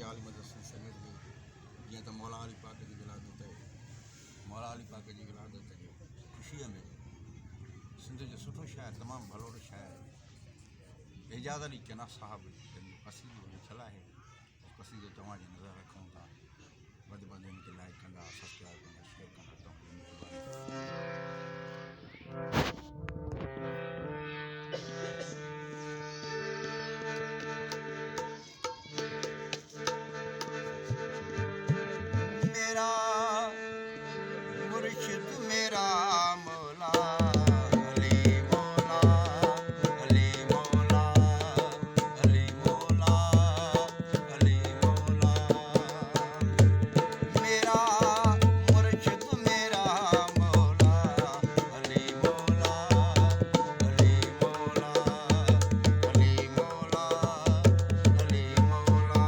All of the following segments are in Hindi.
आली मदरसे सगीर जी जीअं त मौला अली पाक जी विलादत मौला अली पाक जी विलादत जी ख़ुशीअ में सिंध जो सुठो शाइर तमामु भलोड़ो शाइर एजाज़ अली चना साहब कसीदो लिखियलु आहे। कसीदो तव्हांजी नज़र रखूं था वधि वधि इनखे लाइक कंदा सब्सक्राइब कंदा शेयर कंदा मेरा मुर्शिद मेरा मौला अली मौला अली मौला अली मौला अली मौला मेरा मुर्शिद मेरा मौला अली मौला अली मौला अली मौला अली मौला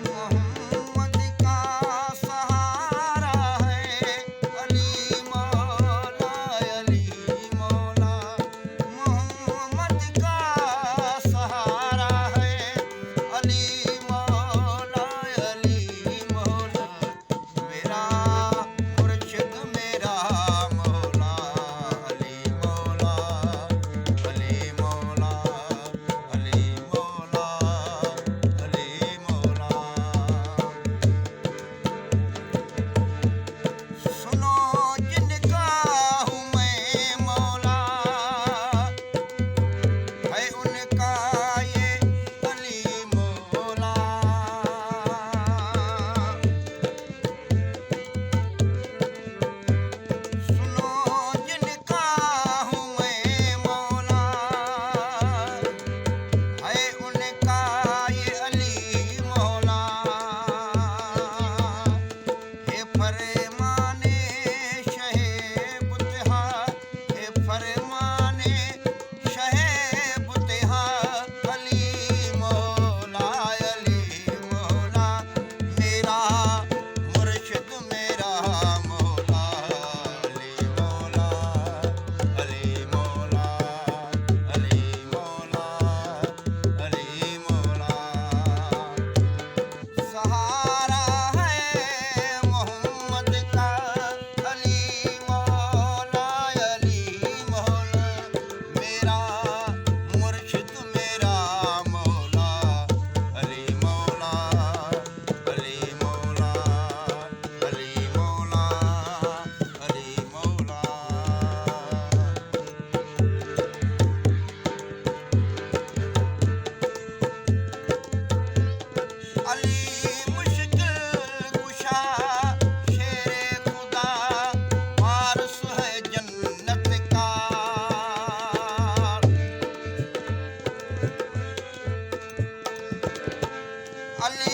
मोहम्मद का सहारा है अली मौला अली मौला मोहम्मद का सहारा है अली मौला अली मौला मेरा मुर्शिद मेरा मौला अली मौला अली मौला अली मौला अली मौला सुनो जिनका हूँ मैं मौला है उनका ये अली मौला सुनो जिनका हूँ मैं मौला है उनका ये अली मौला हे फरमाने शहे बुतहा हे फरमाने शहे बुतहा अली मौला मेरा मुर्शिद मेरा मौला अली मौला अली मौला अली मौला अली मौला सहारा है मोहम्मद का अली मौला मेरा मुर्शिद मेरा मौला अली मौला अली मौला अली मौला अली मौला अली मुश्किल कुशा शेरे खुदा वारिस है जन्नत का अली